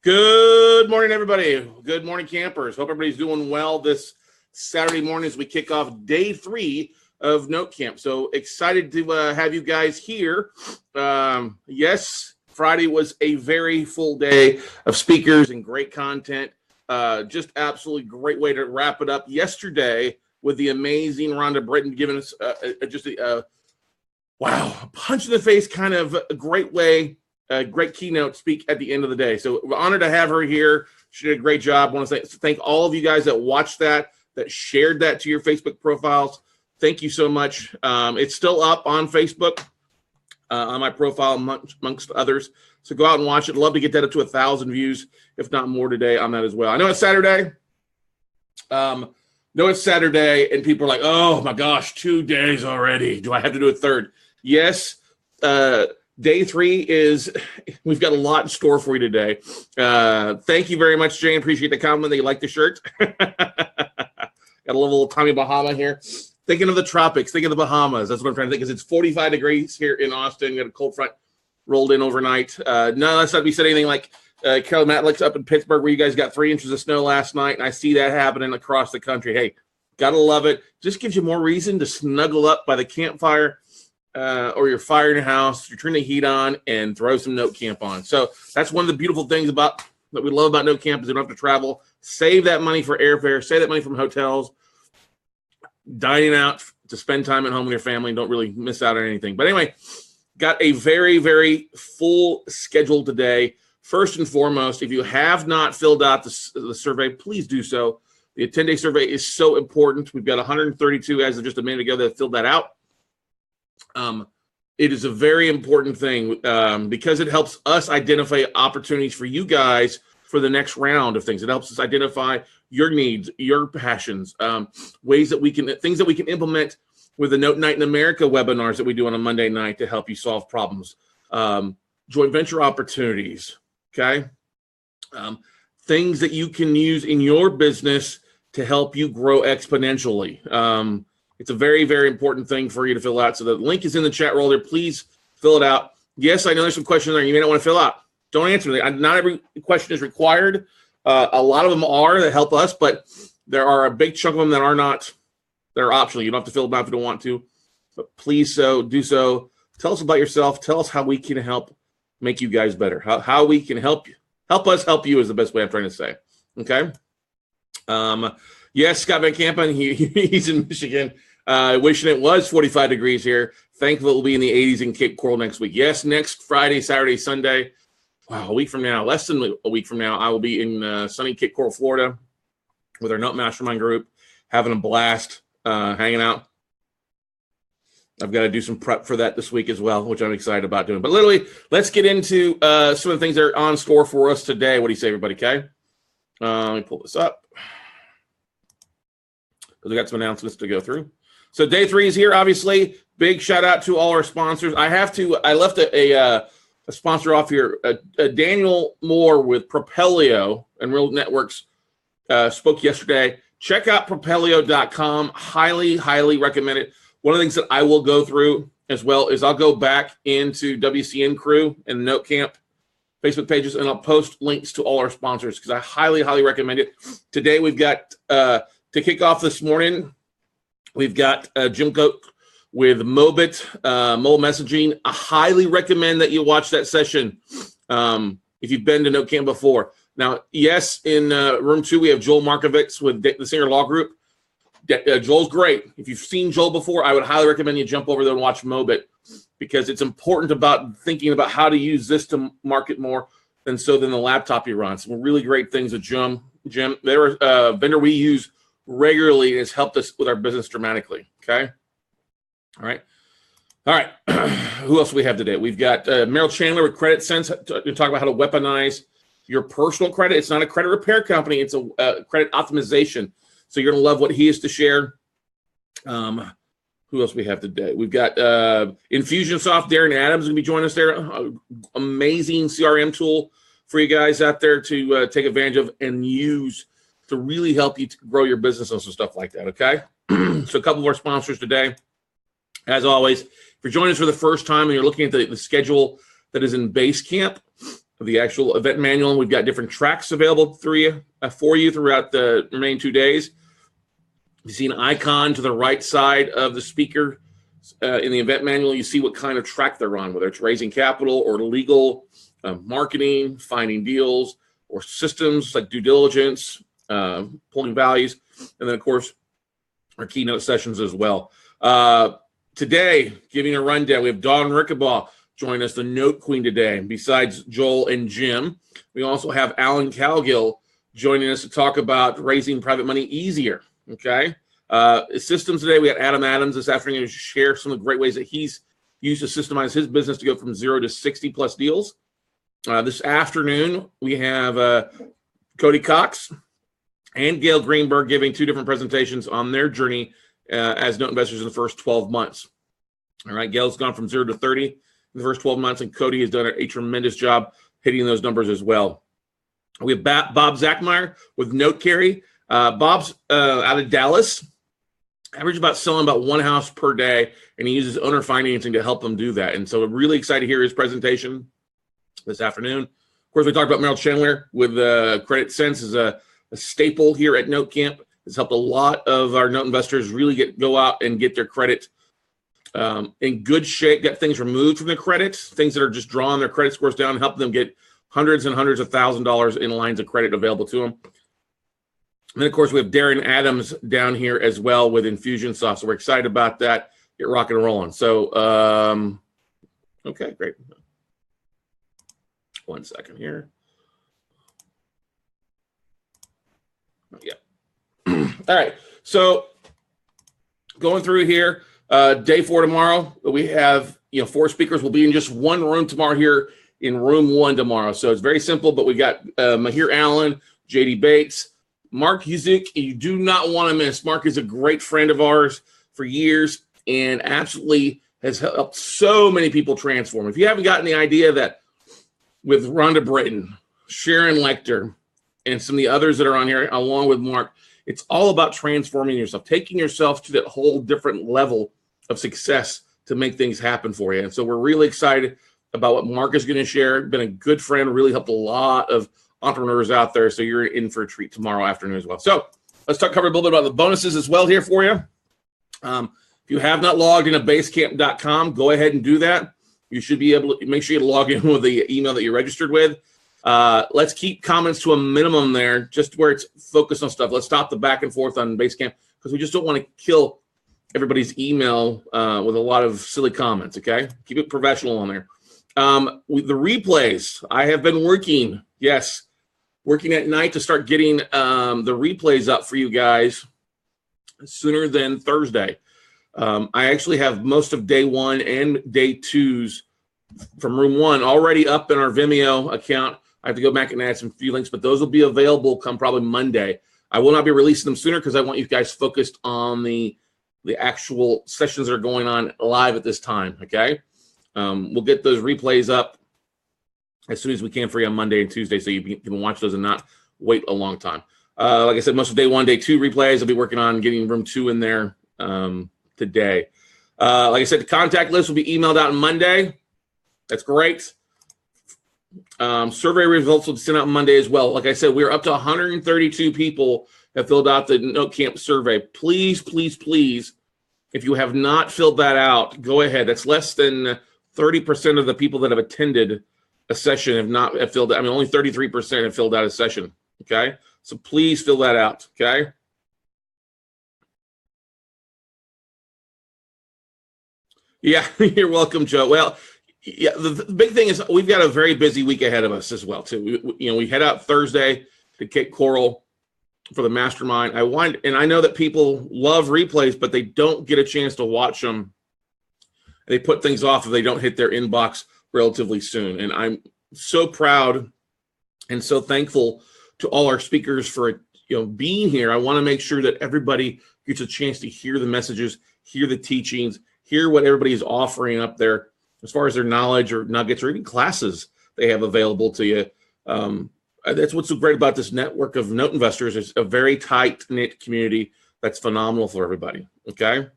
Good morning, everybody. Good morning, campers. Hope everybody's doing well this Saturday morning as we kick off day 3 of Note Camp. So excited to have you guys here. Yes, Friday was a very full day of speakers and great content. Just absolutely great way to wrap it up yesterday with the amazing Rhonda Britton giving us just a punch in the face kind of a great way. A great keynote speak at the end of the day. So we're honored to have her here. She did a great job. I want to thank all of you guys that watched that shared that to your Facebook profiles. Thank you so much. It's still up on Facebook, on my profile amongst others. So go out and watch it. Love to get that up to 1,000 views, if not more today on that as well. I know it's Saturday. And people are like, oh my gosh, 2 days already. Do I have to do a third? Yes. Day 3 is, we've got a lot in store for you today. Thank you very much, Jane. Appreciate the compliment that you like the shirt. Got a little Tommy Bahama here. Thinking of the tropics, thinking of the Bahamas. That's what I'm trying to think, because it's 45 degrees here in Austin. Got a cold front rolled in overnight. No, let's not be said anything like Carol Matlick's up in Pittsburgh, where you guys got 3 inches of snow last night, and I see that happening across the country. Hey, gotta love it. Just gives you more reason to snuggle up by the campfire. Or you're fire in your house, you're turning the heat on and throw some Note Camp on. So that's one of the beautiful things that we love about Note Camp is you don't have to travel. Save that money for airfare, save that money from hotels, dining out to spend time at home with your family and don't really miss out on anything. But anyway, got a very, very full schedule today. First and foremost, if you have not filled out the survey, please do so. The 10-day survey is so important. We've got 132 as of just a minute ago that filled that out. It is a very important thing because it helps us identify opportunities for you guys for the next round of things. It helps us identify your needs, your passions, things that we can implement with the Note Night in America webinars that we do on a Monday night to help you solve problems, joint venture opportunities, okay? Things that you can use in your business to help you grow exponentially. It's a very, very important thing for you to fill out. So the link is in the chat roll there. Please fill it out. Yes, I know there's some questions there you may not want to fill out. Don't answer them. Not every question is required. A lot of them are that help us, but there are a big chunk of them that are not. They're optional. You don't have to fill them out if you don't want to. But please do so. Tell us about yourself. Tell us how we can help make you guys better. How we can help you. Help us help you is the best way I'm trying to say. Okay? Yes, Scott Van Kampen, he's in Michigan. Wishing it was 45 degrees here. Thankful it will be in the 80s in Cape Coral next week. Yes, next Friday, Saturday, Sunday. Wow, a week from now, less than a week from now, I will be in sunny Cape Coral, Florida with our Note Mastermind group, having a blast, hanging out. I've got to do some prep for that this week as well, which I'm excited about doing. But literally, let's get into some of the things that are on store for us today. What do you say, everybody, okay? Let me pull this up. We got some announcements to go through. So day 3 is here, obviously. Big shout out to all our sponsors. I left a sponsor off here. Daniel Moore with Propelio and Real Networks spoke yesterday. Check out propelio.com. Highly, highly recommend it. One of the things that I will go through as well is I'll go back into WCN Crew and Note Camp Facebook pages, and I'll post links to all our sponsors because I highly, highly recommend it. Today we've got to kick off this morning, we've got Jim Cook with Mobit, mobile messaging. I highly recommend that you watch that session if you've been to Note Camp before. Now, yes, in room 2, we have Joel Markovitz with the Singer Law Group. Joel's great. If you've seen Joel before, I would highly recommend you jump over there and watch Mobit because it's important about thinking about how to use this to market more than the laptop you run. Some really great things with Jim. They're a vendor we use regularly and has helped us with our business dramatically. Okay. All right. Who else do we have today? We've got Merrill Chandler with Credit Sense to talk about how to weaponize your personal credit. It's not a credit repair company. It's a credit optimization. So you're going to love what he has to share. Who else we have today? We've got Infusionsoft. Darren Adams going to be joining us there. Amazing CRM tool for you guys out there to take advantage of and use to really help you to grow your business and some stuff like that, okay? So a couple of our sponsors today. As always, if you're joining us for the first time and you're looking at the schedule that is in Basecamp, the actual event manual, we've got different tracks available for you throughout the remaining 2 days. You see an icon to the right side of the speaker in the event manual. You see what kind of track they're on, whether it's raising capital or legal, marketing, finding deals, or systems like due diligence, pulling values, and then, of course, our keynote sessions as well. Today, giving a rundown, we have Dawn Rickabaugh join us, the Note Queen today. Besides Joel and Jim, we also have Alan Calgill joining us to talk about raising private money easier, okay? Systems today, we got Adam Adams this afternoon to share some of the great ways that he's used to systemize his business to go from 0 to 60+ deals. This afternoon, we have Cody Cox and Gail Greenberg giving 2 different presentations on their journey as note investors in the first 12 months. All right, Gail's gone from 0 to 30 in the first 12 months, and Cody has done a tremendous job hitting those numbers as well. We have Bob Zachmeyer with Note Carry. Bob's out of Dallas, average about selling about 1 house per day, and he uses owner financing to help them do that. And so I'm really excited to hear his presentation this afternoon. Of course, we talked about Merrill Chandler with Credit Sense is a staple here at Note Camp. It's helped a lot of our note investors really go out and get their credit in good shape, get things removed from their credit, things that are just drawing their credit scores down, help them get hundreds and hundreds of $1,000s in lines of credit available to them. And then, of course, we have Darren Adams down here as well with Infusionsoft. So we're excited about that. Get rocking and rolling. So, okay, great. 1 second here. Yeah. All right. So going through here, day 4 tomorrow, we have 4 speakers. We'll be in just one room tomorrow here in room 1 tomorrow. So it's very simple, but we got Mahir Allen, JD Bates, Mark Yuzik. You do not want to miss. Mark is a great friend of ours for years and absolutely has helped so many people transform. If you haven't gotten the idea that with Rhonda Britton, Sharon Lecter, and some of the others that are on here, along with Mark, it's all about transforming yourself, taking yourself to that whole different level of success to make things happen for you. And so we're really excited about what Mark is going to share. Been a good friend, really helped a lot of entrepreneurs out there. So you're in for a treat tomorrow afternoon as well. So let's cover a little bit about the bonuses as well here for you. If you have not logged into basecamp.com, go ahead and do that. You should be able to make sure you log in with the email that you're registered with. Let's keep comments to a minimum there, just where it's focused on stuff. Let's stop the back and forth on Basecamp because we just don't want to kill everybody's email with a lot of silly comments, okay? Keep it professional on there. With the replays, I have been working at night to start getting the replays up for you guys sooner than Thursday. I actually have most of day 1 and day 2's from room 1 already up in our Vimeo account. I have to go back and add some few links, but those will be available come probably Monday. I will not be releasing them sooner because I want you guys focused on the actual sessions that are going on live at this time, okay? We'll get those replays up as soon as we can for you on Monday and Tuesday so you can watch those and not wait a long time. Like I said, most of day 1, day 2 replays, I'll be working on getting room 2 in there today. Like I said, the contact list will be emailed out on Monday. That's great. Survey results will be sent out Monday as well. Like I said, we're up to 132 people have filled out the Note Camp survey. Please, please, please, if you have not filled that out, go ahead. That's less than 30% of the people that have attended a session have filled out. I mean, only 33% have filled out a session, okay? So please fill that out, okay? Yeah, you're welcome, Joe. Well, yeah, the big thing is we've got a very busy week ahead of us as well, too. We head out Thursday to Cape Coral for the mastermind. I know that people love replays, but they don't get a chance to watch them. They put things off if they don't hit their inbox relatively soon. And I'm so proud and so thankful to all our speakers for being here. I want to make sure that everybody gets a chance to hear the messages, hear the teachings, hear what everybody is offering up there as far as their knowledge or nuggets or even classes they have available to you. That's what's so great about this network of note investors. It's a very tight-knit community that's phenomenal for everybody, okay?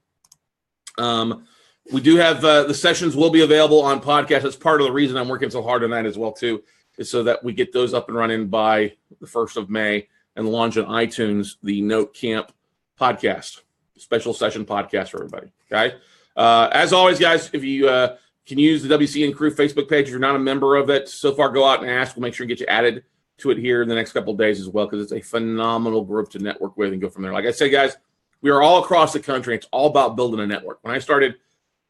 We do have the sessions will be available on podcast. That's part of the reason I'm working so hard on that as well, too, is so that we get those up and running by the 1st of May and launch on iTunes the Note Camp podcast, special session podcast for everybody, okay? As always, guys, if you can use the WCN Crew Facebook page, if you're not a member of it, so far go out and ask. We'll make sure and get you added to it here in the next couple of days as well, because it's a phenomenal group to network with and go from there. Like I said, guys, we are all across the country. It's all about building a network. When I started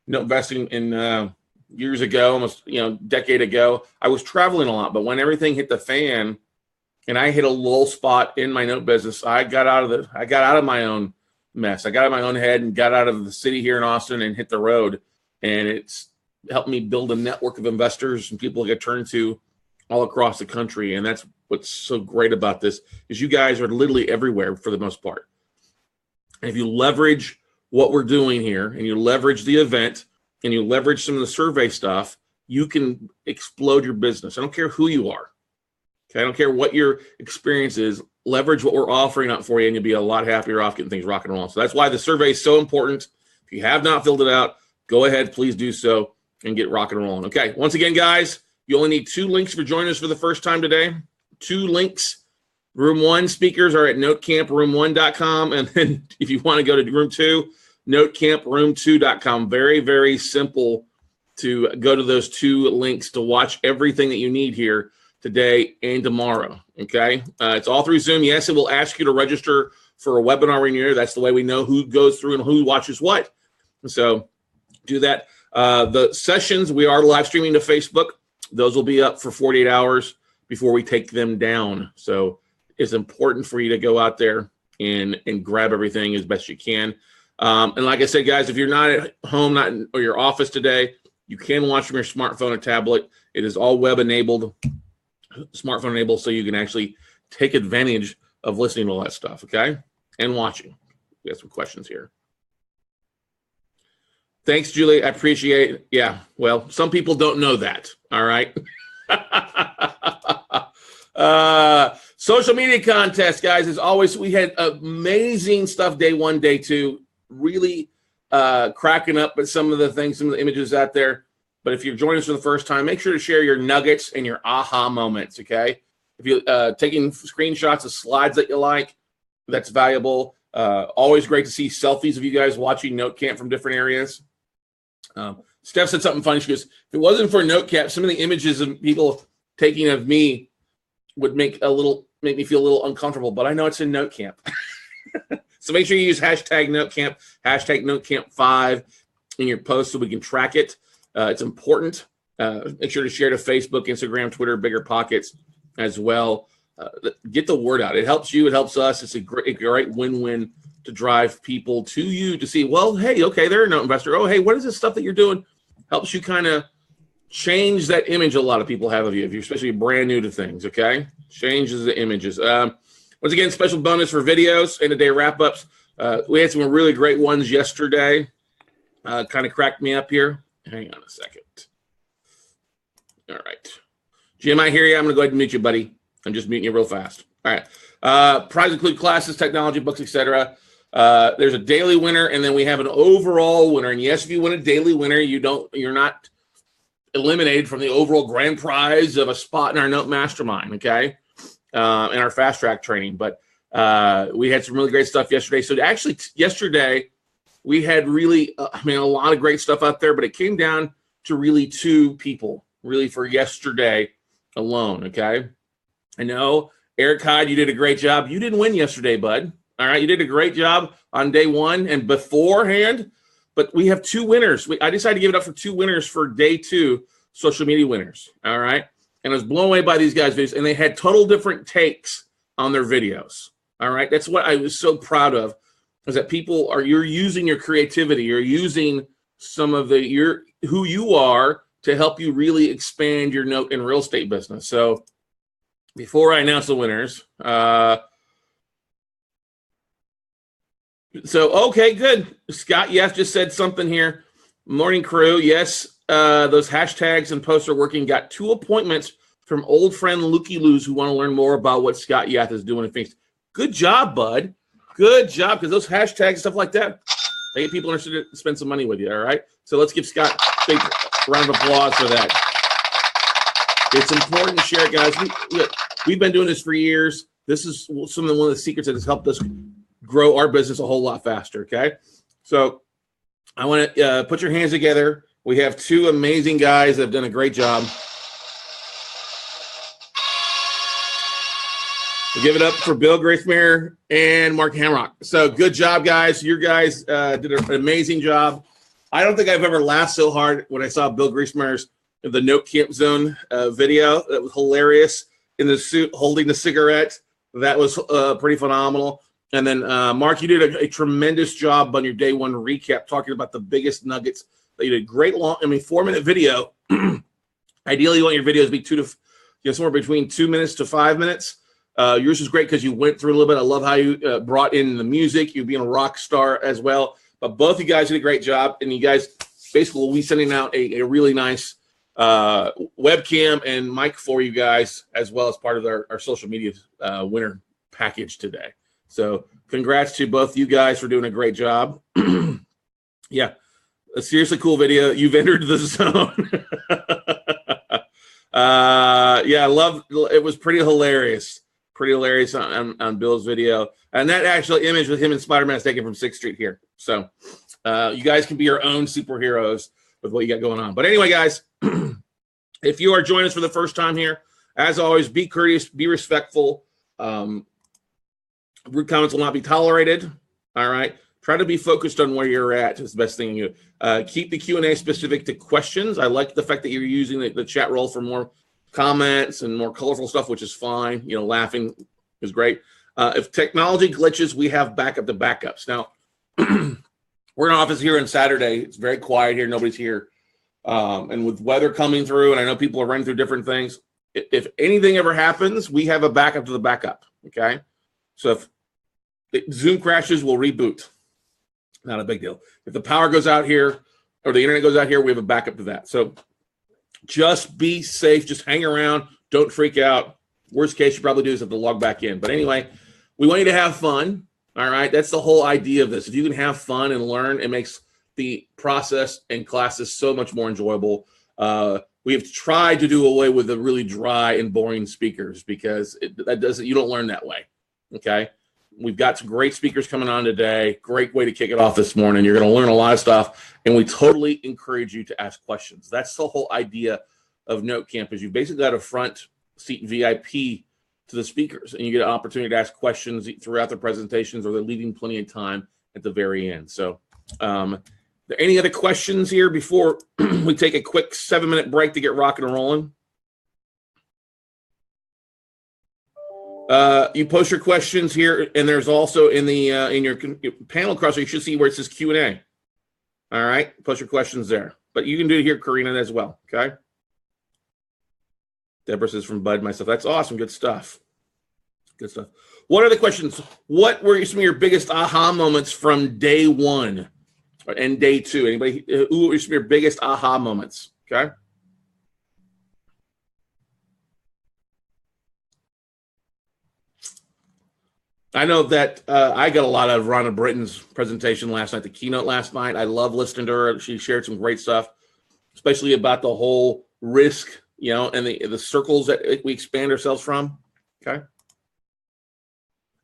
investing in years ago, almost decade ago, I was traveling a lot. But when everything hit the fan and I hit a lull spot in my note business, I got out of my own mess. I got out of my own head and got out of the city here in Austin and hit the road. And it's helped me build a network of investors and people I could turn to all across the country. And that's what's so great about this, is you guys are literally everywhere for the most part. And if you leverage what we're doing here and you leverage the event and you leverage some of the survey stuff, you can explode your business. I don't care who you are. Okay, I don't care what your experience is. Leverage what we're offering up for you, and you'll be a lot happier off getting things rock and roll. So that's why the survey is so important. If you have not filled it out, go ahead, please do so and get rock and rolling. Okay, once again, guys, you only need 2 links for joining us for the first time today. 2 links. Room 1 speakers are at notecamproom1.com. And then if you want to go to room 2, notecamproom2.com. Very, very simple to go to those 2 links to watch everything that you need here today and tomorrow, okay? It's all through Zoom. Yes, it will ask you to register for a webinar renewal. That's the way we know who goes through and who watches what. So do that. The sessions, we are live streaming to Facebook. Those will be up for 48 hours before we take them down. So it's important for you to go out there and grab everything as best you can. And like I said, guys, if you're not at home, or your office today, you can watch from your smartphone or tablet. It is all web enabled, smartphone enabled, so you can actually take advantage of listening to all that stuff, okay? And watching. We got some questions here. Thanks, Julie. I appreciate it. Yeah, well, some people don't know that, all right? Social media contest, guys. As always, we had amazing stuff day 1, day 2. Really cracking up at some of the things, some of the images out there. But if you're joining us for the first time, make sure to share your nuggets and your aha moments, okay? If you're taking screenshots of slides that you like, that's valuable. Always great to see selfies of you guys watching Note Camp from different areas. Steph said something funny. She goes, if it wasn't for Note Camp, some of the images of people taking of me would make me feel a little uncomfortable, but I know it's in Note Camp. So make sure you use hashtag Note Camp, hashtag Note Camp 5 in your post so we can track it. It's important. Make sure to share to Facebook, Instagram, Twitter, Bigger Pockets as well. Get the word out. It helps you. It helps us. It's a great win-win to drive people to you to see, well, hey, okay, they're a note investor. Oh, hey, what is this stuff that you're doing? Helps you kind of change that image a lot of people have of you, if you're especially brand new to things, okay? Changes the images. Once again, special bonus for videos, end-of-day wrap-ups. We had some really great ones yesterday. Kind of cracked me up here. Hang on a second. All right. Jim, I hear you. I'm going to go ahead and mute you, buddy. I'm just muting you real fast. All right. Prize include classes, technology, books, etc. There's a daily winner, and then we have an overall winner. And yes, if you win a daily winner, you're not eliminated from the overall grand prize of a spot in our Note Mastermind, okay? In our fast track training. But we had some really great stuff yesterday. So actually, yesterday we had really, a lot of great stuff out there, but it came down to really 2 people, really for yesterday alone, okay? I know, Eric Hyde, you did a great job. You didn't win yesterday, bud. All right, you did a great job on day 1 and beforehand, but we have 2 winners. I decided to give it up for 2 winners for day 2, social media winners, all right? And I was blown away by these guys' videos, and they had total different takes on their videos, all right? That's what I was so proud of, is that you're using your creativity, you're using some of who you are to help you really expand your note and real estate business. So before I announce the winners, So, okay, good. Scott, yes, just said something here. Morning crew. Yes, those hashtags and posts are working. Got 2 appointments from old friend Lukey Luz who want to learn more about what Scott Yath is doing in Phoenix. Good job, bud. Good job, because those hashtags and stuff like that, they get people interested to spend some money with you, all right? So let's give Scott a big round of applause for that. It's important to share it, guys. We've been doing this for years. This is one of the secrets that has helped us grow our business a whole lot faster, okay? So I want to put your hands together. We have 2 amazing guys that have done a great job. We'll give it up for Bill Gracemere and Mark Hamrock. So good job, guys. You guys did an amazing job. I don't think I've ever laughed so hard when I saw Bill Gracmere's the Note Camp Zone video. That was hilarious, in the suit holding the cigarette. That was pretty phenomenal. And then, Mark, you did a tremendous job on your day 1 recap, talking about the biggest nuggets. You did a great 4-minute video. Ideally, you want your videos to be somewhere between 2 minutes to 5 minutes. Yours is great because you went through a little bit. I love how you brought in the music. You being a rock star as well. But both you guys did a great job. And you guys basically will be sending out a really nice webcam and mic for you guys, as well as part of our social media winner package today. So congrats to both you guys for doing a great job. Yeah, a seriously cool video. You've entered the zone. Yeah, I love it. Was pretty hilarious on Bill's video. And that actual image with him and Spider-Man is taken from 6th Street here. So you guys can be your own superheroes with what you got going on. But anyway, guys, if you are joining us for the first time here, as always, be courteous, be respectful. Rude comments will not be tolerated. All right. Try to be focused on where you're at. It's the best thing you do. Keep the Q&A specific to questions. I like the fact that you're using the chat roll for more comments and more colorful stuff, which is fine. Laughing is great. If technology glitches, we have backup to backups. Now, we're in office here on Saturday. It's very quiet here. Nobody's here. And with weather coming through, and I know people are running through different things, if anything ever happens, we have a backup to the backup, okay? So if Zoom crashes, we'll reboot. Not a big deal. If the power goes out here or the internet goes out here, we have a backup to that. So just be safe. Just hang around. Don't freak out. Worst case you probably do is have to log back in. But anyway, we want you to have fun, all right? That's the whole idea of this. If you can have fun and learn, it makes the process and classes so much more enjoyable. We have tried to do away with the really dry and boring speakers because you don't learn that way, okay? We've got some great speakers coming on today. Great way to kick it off this morning. You're going to learn a lot of stuff, and we totally encourage you to ask questions. That's the whole idea of Note Camp, is you basically got a front seat VIP to the speakers, and you get an opportunity to ask questions throughout the presentations, or they're leaving plenty of time at the very end. So are there any other questions here before we take a quick 7-minute break to get rocking and rolling? You post your questions here, and there's also in the in your panel crosser, you should see where it says Q&A. All right, post your questions there. But you can do it here, Karina, as well, okay? Deborah says from Bud, myself. That's awesome. Good stuff. Good stuff. What are the questions? What were some of your biggest aha moments from day 1 and day 2? Anybody? Who were some of your biggest aha moments? Okay. I know that I got a lot of Rhonda Britton's presentation last night, the keynote last night. I love listening to her. She shared some great stuff, especially about the whole risk, and the circles that we expand ourselves from. Okay.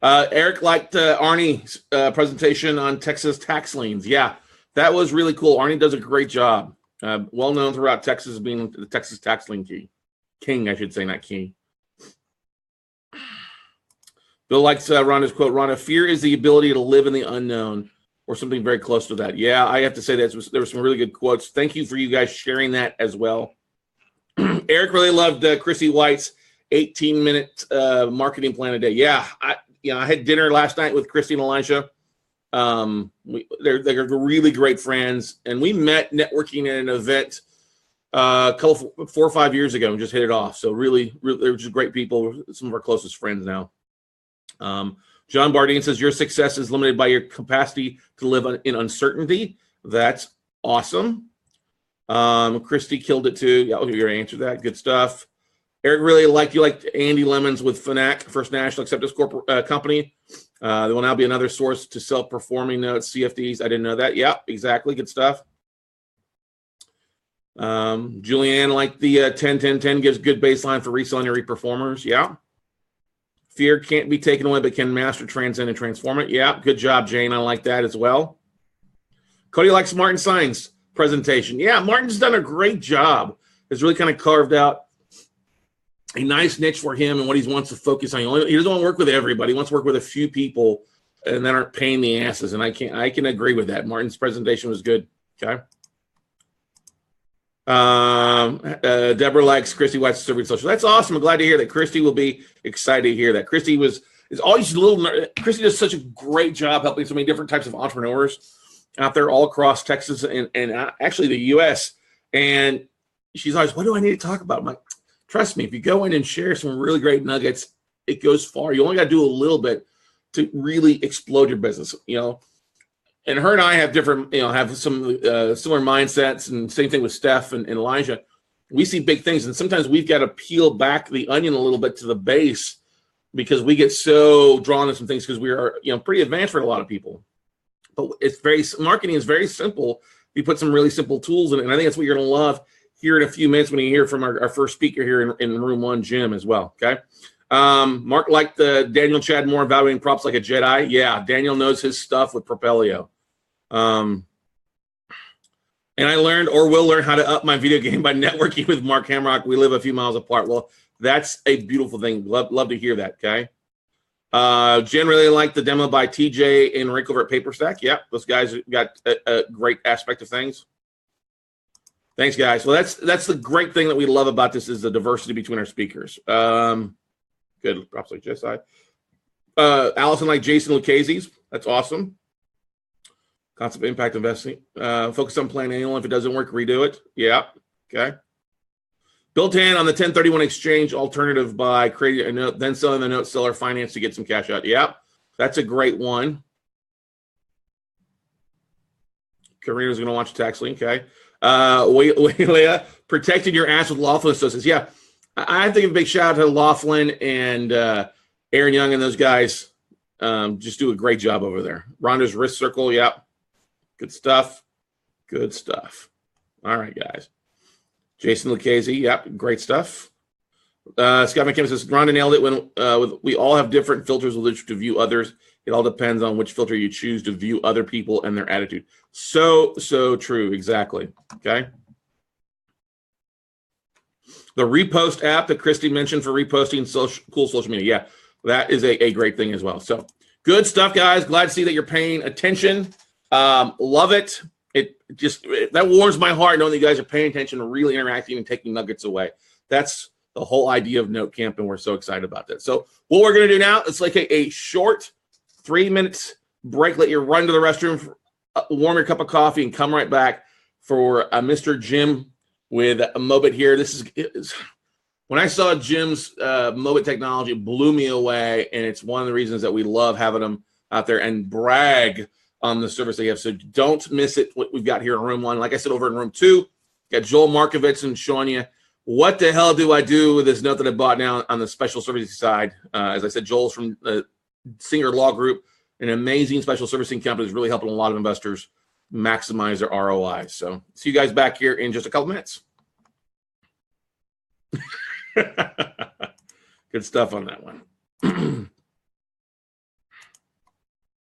Eric liked Arnie's presentation on Texas tax liens. Yeah, that was really cool. Arnie does a great job. Well known throughout Texas as being the Texas tax lien king, I should say, not king. Bill likes Rhonda's quote, Rhonda, fear is the ability to live in the unknown, or something very close to that. Yeah, I have to say that there were some really good quotes. Thank you for you guys sharing that as well. Eric really loved Chrissy White's 18-minute marketing plan a day. Yeah, I had dinner last night with Christy and Elisha. They're really great friends, and we met networking at an event a couple 4 or 5 years ago and just hit it off. So really, they're just great people. Some of our closest friends now. John Bardine says your success is limited by your capacity to live in uncertainty. That's awesome. Christy killed it too. Yeah, you're gonna answer that. Good stuff. Eric really liked Andy Lemons with FNAC, First National Acceptance Company. There will now be another source to sell performing notes, CFDs. I didn't know that. Yeah, exactly. Good stuff. Julianne liked the 10-10-10 gives good baseline for reselling your reperformers. Yeah. Fear can't be taken away, but can master, transcend, and transform it. Yeah, good job, Jane. I like that as well. Cody likes Martin Sign's presentation. Yeah, Martin's done a great job. Has really kind of carved out a nice niche for him and what he wants to focus on. He doesn't want to work with everybody. He wants to work with a few people and that aren't paying the asses. And I can agree with that. Martin's presentation was good. Okay. Deborah likes Christy White's Serving Social. That's awesome. I'm glad to hear that. Christy will be excited to hear that. Christy is always a little. Christy does such a great job helping so many different types of entrepreneurs out there all across Texas and actually the U.S. And she's always, what do I need to talk about? I'm like, trust me, if you go in and share some really great nuggets, it goes far. You only got to do a little bit to really explode your business. And her and I have different, have some similar mindsets, and same thing with Steph and Elijah. We see big things, and sometimes we've got to peel back the onion a little bit to the base because we get so drawn to some things because we are, pretty advanced for a lot of people. But marketing is very simple. You put some really simple tools in it, and I think that's what you're going to love here in a few minutes when you hear from our first speaker here in room 1, Jim, as well. Okay. Mark liked the Daniel Chad Moore evaluating props like a Jedi. Yeah, Daniel knows his stuff with Propelio. And I learned or will learn how to up my video game by networking with Mark Hamrock. We live a few miles apart. Well, that's a beautiful thing. Love to hear that. Okay. Jen really liked the demo by TJ and Rick over at PaperStack. Yep, those guys got a great aspect of things. Thanks, guys. Well, that's the great thing that we love about this is the diversity between our speakers. Good. Props like Jesse. Allison like Jason Lucchese's. That's awesome. Concept impact investing. Focus on plan annual. If it doesn't work, redo it. Yeah. Okay. Bill Tan on the 1031 exchange alternative by creating a note, then selling the note seller finance to get some cash out. Yeah. That's a great one. Karina's going to watch tax link. Okay. Leah, protecting your ass with Laughlin Associates. Yeah. I have to give a big shout out to Laughlin and Aaron Young and those guys. Just do a great job over there. Rhonda's Risk Circle. Yeah. Good stuff. Good stuff. All right, guys. Jason Lucchese. Yep. Great stuff. Scott McKim says, Rhonda nailed it when we all have different filters with which to view others. It all depends on which filter you choose to view other people and their attitude. So true. Exactly. Okay. The repost app that Christy mentioned for reposting cool social media. Yeah, that is a great thing as well. So good stuff, guys. Glad to see that you're paying attention. Love it. That warms my heart knowing that you guys are paying attention and really interacting and taking nuggets away. That's the whole idea of Note Camp, and we're so excited about that. So what we're going to do now, it's like a short 3 minutes break. Let you run to the restroom, warm your cup of coffee, and come right back for Mr. Jim with a Mobit here. This is when I saw Jim's Mobit technology, it blew me away, and it's one of the reasons that we love having them out there and brag on the service they have. So don't miss it, what we've got here in room 1. Like I said, over in room 2, got Joel Markovitz and showing you what the hell do I do with this note that I bought now on the special servicing side. As I said, Joel's from the Singer Law Group, an amazing special servicing company that's really helping a lot of investors maximize their ROI. So see you guys back here in just a couple minutes. Good stuff on that one.